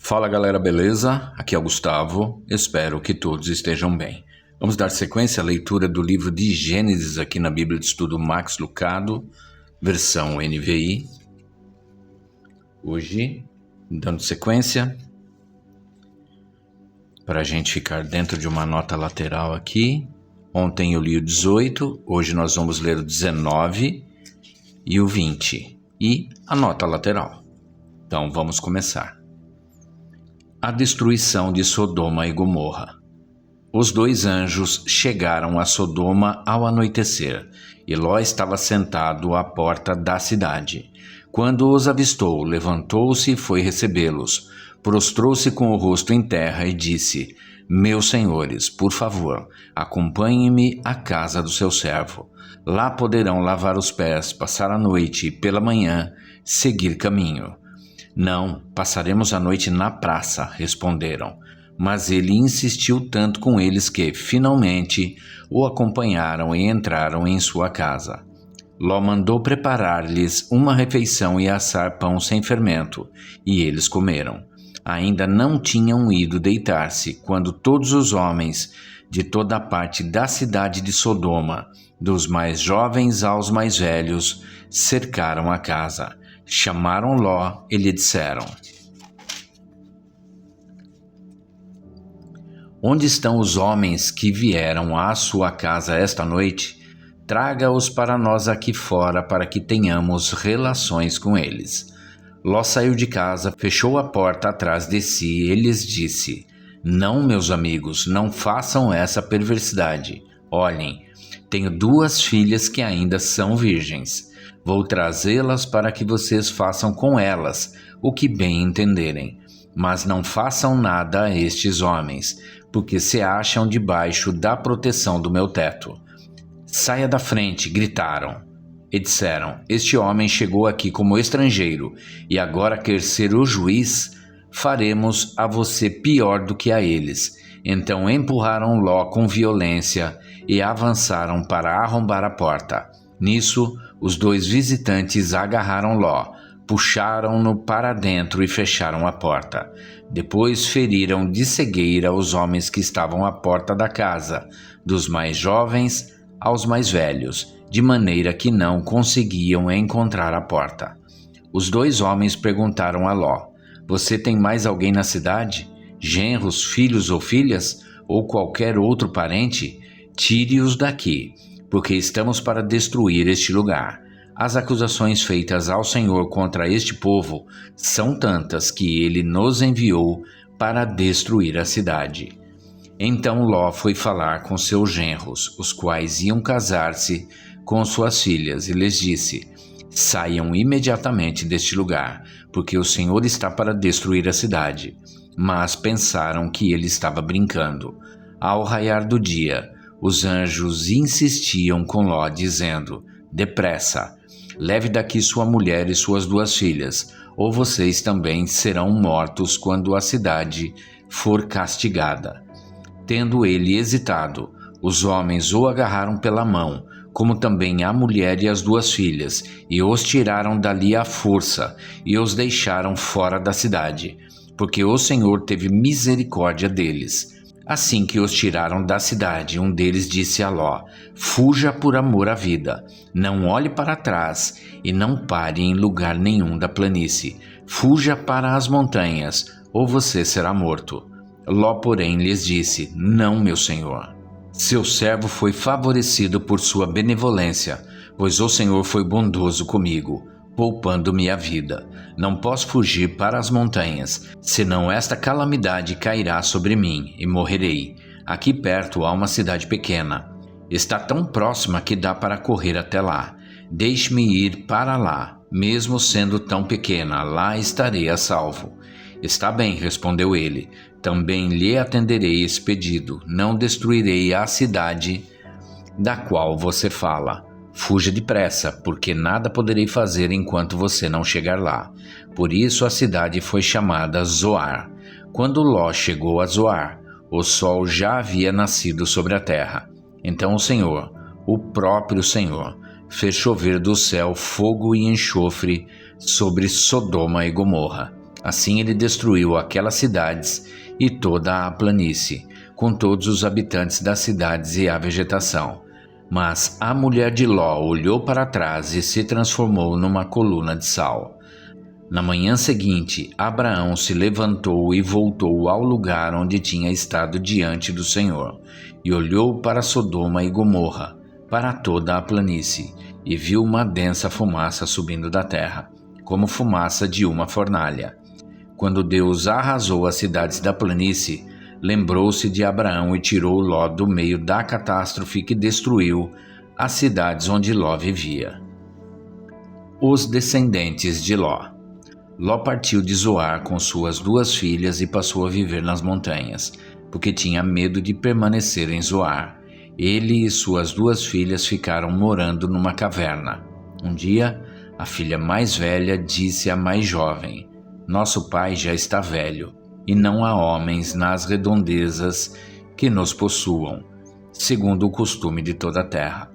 Fala galera, beleza? Aqui é o Gustavo, espero que todos estejam bem. Vamos dar sequência à leitura do livro de Gênesis aqui na Bíblia de Estudo Max Lucado, versão NVI. Hoje, dando sequência, para a gente ficar dentro de uma nota lateral aqui. Ontem eu li o 18, hoje nós vamos ler o 19 e o 20 e a nota lateral. Então vamos começar. A destruição de Sodoma e Gomorra. Os dois anjos chegaram a Sodoma ao anoitecer, e Ló estava sentado à porta da cidade. Quando os avistou, levantou-se e foi recebê-los. Prostrou-se com o rosto em terra e disse: Meus senhores, por favor, acompanhem-me à casa do seu servo. Lá poderão lavar os pés, passar a noite e, pela manhã, seguir caminho. Não, passaremos a noite na praça, responderam. Mas ele insistiu tanto com eles que, finalmente, o acompanharam e entraram em sua casa. Ló mandou preparar-lhes uma refeição e assar pão sem fermento, e eles comeram. Ainda não tinham ido deitar-se, quando todos os homens de toda a parte da cidade de Sodoma, dos mais jovens aos mais velhos, cercaram a casa. Chamaram Ló e lhe disseram: Onde estão os homens que vieram à sua casa esta noite? Traga-os para nós aqui fora, para que tenhamos relações com eles. Ló saiu de casa, fechou a porta atrás de si e lhes disse: Não, meus amigos, não façam essa perversidade. Olhem, tenho 2 filhas que ainda são virgens. Vou trazê-las para que vocês façam com elas o que bem entenderem. Mas não façam nada a estes homens, porque se acham debaixo da proteção do meu teto. Saia da frente, gritaram. E disseram: Este homem chegou aqui como estrangeiro, e agora quer ser o juiz? Faremos a você pior do que a eles. Então empurraram Ló com violência e avançaram para arrombar a porta. Nisso, os 2 visitantes agarraram Ló, puxaram-no para dentro e fecharam a porta. Depois feriram de cegueira os homens que estavam à porta da casa, dos mais jovens aos mais velhos, de maneira que não conseguiam encontrar a porta. Os 2 homens perguntaram a Ló: Você tem mais alguém na cidade? Genros, filhos ou filhas? Ou qualquer outro parente? Tire-os daqui, porque estamos para destruir este lugar. As acusações feitas ao Senhor contra este povo são tantas que ele nos enviou para destruir a cidade. Então Ló foi falar com seus genros, os quais iam casar-se com suas filhas, e lhes disse: Saiam imediatamente deste lugar, porque o Senhor está para destruir a cidade. Mas pensaram que ele estava brincando. Ao raiar do dia, os anjos insistiam com Ló, dizendo: Depressa, leve daqui sua mulher e suas 2 filhas, ou vocês também serão mortos quando a cidade for castigada. Tendo ele hesitado, os homens o agarraram pela mão, como também a mulher e as 2 filhas, e os tiraram dali à força, e os deixaram fora da cidade, porque o Senhor teve misericórdia deles. Assim que os tiraram da cidade, um deles disse a Ló: Fuja por amor à vida, não olhe para trás e não pare em lugar nenhum da planície. Fuja para as montanhas, ou você será morto. Ló, porém, lhes disse: Não, meu senhor. Seu servo foi favorecido por sua benevolência, pois o Senhor foi bondoso comigo, poupando-me a vida. Não posso fugir para as montanhas, senão esta calamidade cairá sobre mim e morrerei. Aqui perto há uma cidade pequena. Está tão próxima que dá para correr até lá. Deixe-me ir para lá, mesmo sendo tão pequena, lá estarei a salvo. Está bem, respondeu ele. Também lhe atenderei esse pedido. Não destruirei a cidade da qual você fala. Fuja depressa, porque nada poderei fazer enquanto você não chegar lá. Por isso a cidade foi chamada Zoar. Quando Ló chegou a Zoar, o sol já havia nascido sobre a terra. Então o Senhor, o próprio Senhor, fez chover do céu fogo e enxofre sobre Sodoma e Gomorra. Assim ele destruiu aquelas cidades e toda a planície, com todos os habitantes das cidades e a vegetação. Mas a mulher de Ló olhou para trás e se transformou numa coluna de sal. Na manhã seguinte, Abraão se levantou e voltou ao lugar onde tinha estado diante do Senhor, e olhou para Sodoma e Gomorra, para toda a planície, e viu uma densa fumaça subindo da terra, como fumaça de uma fornalha. Quando Deus arrasou as cidades da planície, lembrou-se de Abraão e tirou Ló do meio da catástrofe que destruiu as cidades onde Ló vivia. Os descendentes de Ló. Ló partiu de Zoar com suas 2 filhas e passou a viver nas montanhas, porque tinha medo de permanecer em Zoar. Ele e suas 2 filhas ficaram morando numa caverna. Um dia, a filha mais velha disse à mais jovem: "Nosso pai já está velho, e não há homens nas redondezas que nos possuam, segundo o costume de toda a terra.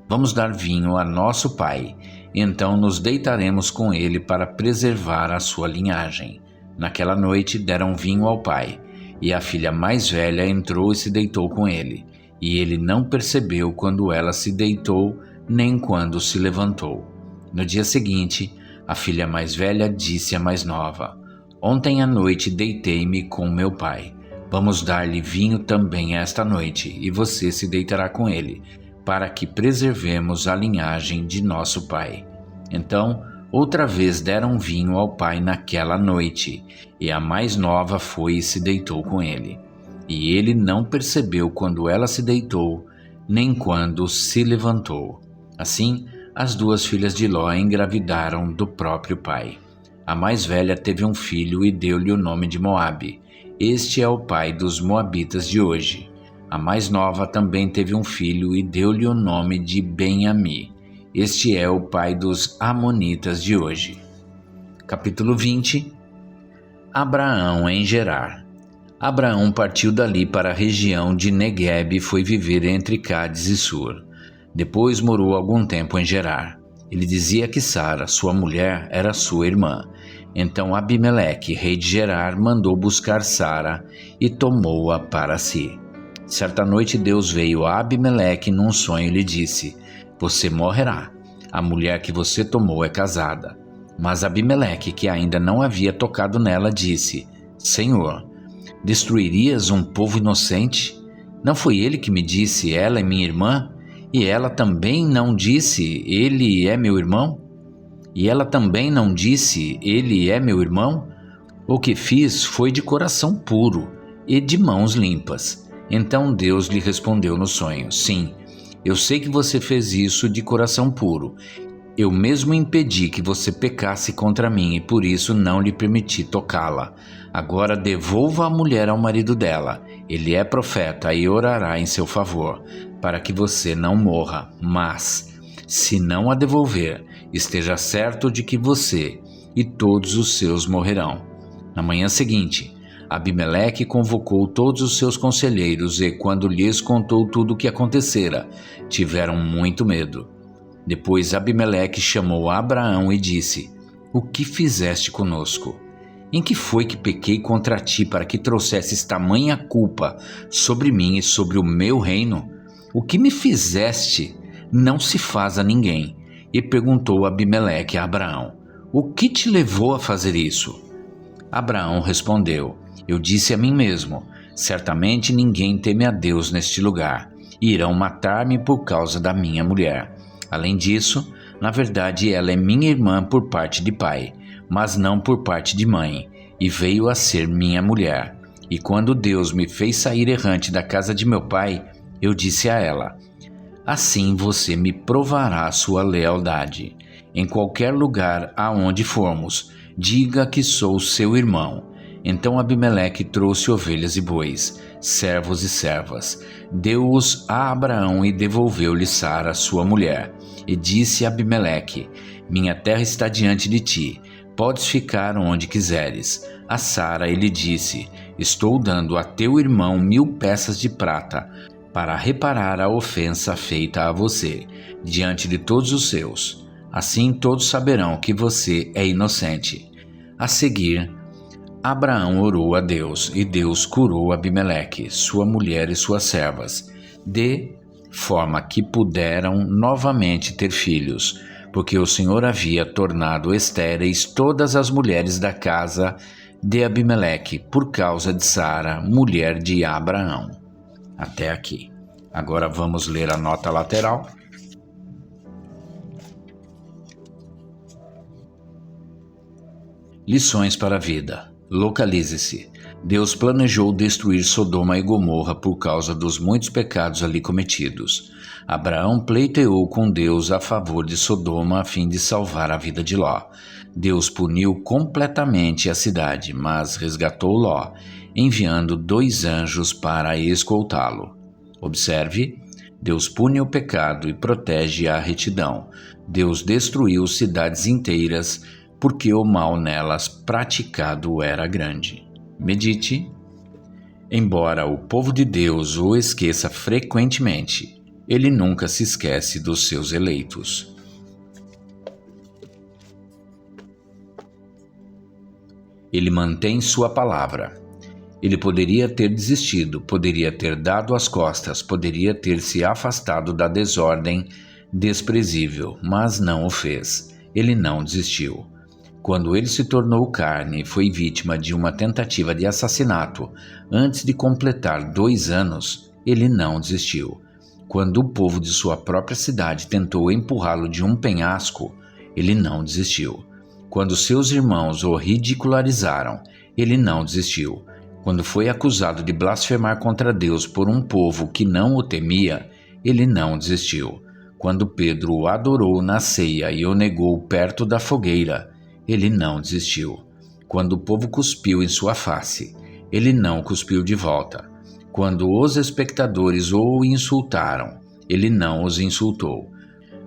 Vamos dar vinho a nosso pai, então nos deitaremos com ele para preservar a sua linhagem." Naquela noite deram vinho ao pai, e a filha mais velha entrou e se deitou com ele, e ele não percebeu quando ela se deitou, nem quando se levantou. No dia seguinte, a filha mais velha disse à mais nova: "Ontem à noite deitei-me com meu pai. Vamos dar-lhe vinho também esta noite, e você se deitará com ele, para que preservemos a linhagem de nosso pai." Então, outra vez deram vinho ao pai naquela noite, e a mais nova foi e se deitou com ele. E ele não percebeu quando ela se deitou, nem quando se levantou. Assim, as 2 filhas de Ló engravidaram do próprio pai. A mais velha teve um filho e deu-lhe o nome de Moabe. Este é o pai dos moabitas de hoje. A mais nova também teve um filho e deu-lhe o nome de Ben-Ami. Este é o pai dos amonitas de hoje. Capítulo 20. Abraão em Gerar. Abraão partiu dali para a região de Negueb e foi viver entre Cádiz e Sur. Depois morou algum tempo em Gerar. Ele dizia que Sara, sua mulher, era sua irmã. Então Abimeleque, rei de Gerar, mandou buscar Sara e tomou-a para si. Certa noite Deus veio a Abimeleque num sonho e lhe disse: "Você morrerá. A mulher que você tomou é casada." Mas Abimeleque, que ainda não havia tocado nela, disse: "Senhor, destruirias um povo inocente? Não foi ele que me disse: ela é minha irmã? E ela também não disse: ele é meu irmão? E ela também não disse: ele é meu irmão? O que fiz foi de coração puro e de mãos limpas." Então Deus lhe respondeu no sonho: "Sim, eu sei que você fez isso de coração puro. Eu mesmo impedi que você pecasse contra mim e por isso não lhe permiti tocá-la. Agora devolva a mulher ao marido dela. Ele é profeta e orará em seu favor, para que você não morra. Mas, se não a devolver, esteja certo de que você e todos os seus morrerão." Na manhã seguinte, Abimeleque convocou todos os seus conselheiros e, quando lhes contou tudo o que acontecera, tiveram muito medo. Depois Abimeleque chamou Abraão e disse: "O que fizeste conosco? Em que foi que pequei contra ti para que trouxesses tamanha culpa sobre mim e sobre o meu reino? O que me fizeste não se faz a ninguém." E perguntou Abimeleque a Abraão: "O que te levou a fazer isso?" Abraão respondeu: "Eu disse a mim mesmo: certamente ninguém teme a Deus neste lugar, e irão matar-me por causa da minha mulher. Além disso, na verdade ela é minha irmã por parte de pai, mas não por parte de mãe, e veio a ser minha mulher. E quando Deus me fez sair errante da casa de meu pai, eu disse a ela: assim você me provará a sua lealdade. Em qualquer lugar aonde formos, diga que sou seu irmão." Então Abimeleque trouxe ovelhas e bois, servos e servas, deu-os a Abraão e devolveu-lhe Sara, sua mulher. E disse a Abimeleque: "Minha terra está diante de ti, podes ficar onde quiseres." A Sara ele disse: "Estou dando a teu irmão 1000 peças de prata, para reparar a ofensa feita a você, diante de todos os seus. Assim todos saberão que você é inocente." A seguir, Abraão orou a Deus, e Deus curou Abimeleque, sua mulher e suas servas, de forma que puderam novamente ter filhos, porque o Senhor havia tornado estéreis todas as mulheres da casa de Abimeleque, por causa de Sara, mulher de Abraão. Até aqui. Agora vamos ler a nota lateral. Lições para a vida. Localize-se. Deus planejou destruir Sodoma e Gomorra por causa dos muitos pecados ali cometidos. Abraão pleiteou com Deus a favor de Sodoma a fim de salvar a vida de Ló. Deus puniu completamente a cidade, mas resgatou Ló, enviando 2 anjos para escoltá-lo. Observe, Deus pune o pecado e protege a retidão. Deus destruiu cidades inteiras porque o mal nelas praticado era grande. Medite. Embora o povo de Deus o esqueça frequentemente, ele nunca se esquece dos seus eleitos. Ele mantém sua palavra. Ele poderia ter desistido, poderia ter dado as costas, poderia ter se afastado da desordem desprezível, mas não o fez. Ele não desistiu. Quando ele se tornou carne e foi vítima de uma tentativa de assassinato antes de completar 2 anos, ele não desistiu. Quando o povo de sua própria cidade tentou empurrá-lo de um penhasco, ele não desistiu. Quando seus irmãos o ridicularizaram, ele não desistiu. Quando foi acusado de blasfemar contra Deus por um povo que não o temia, ele não desistiu. Quando Pedro o adorou na ceia e o negou perto da fogueira, ele não desistiu. Quando o povo cuspiu em sua face, ele não cuspiu de volta. Quando os espectadores o insultaram, ele não os insultou.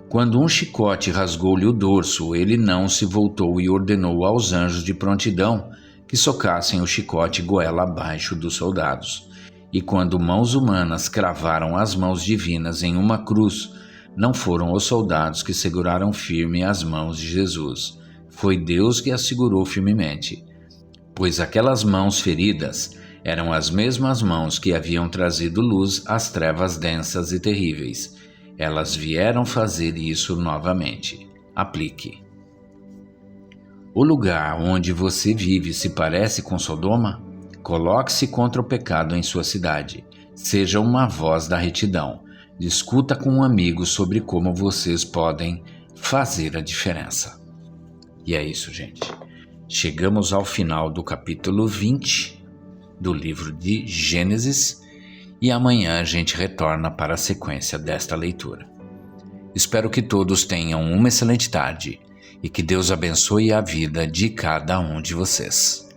Quando um chicote rasgou-lhe o dorso, ele não se voltou e ordenou aos anjos de prontidão que socassem o chicote goela abaixo dos soldados. E quando mãos humanas cravaram as mãos divinas em uma cruz, não foram os soldados que seguraram firme as mãos de Jesus. Foi Deus que as segurou firmemente, pois aquelas mãos feridas eram as mesmas mãos que haviam trazido luz às trevas densas e terríveis. Elas vieram fazer isso novamente. Aplique. O lugar onde você vive se parece com Sodoma? Coloque-se contra o pecado em sua cidade. Seja uma voz da retidão. Discuta com um amigo sobre como vocês podem fazer a diferença. E é isso, gente. Chegamos ao final do capítulo 20 do livro de Gênesis e amanhã a gente retorna para a sequência desta leitura. Espero que todos tenham uma excelente tarde e que Deus abençoe a vida de cada um de vocês.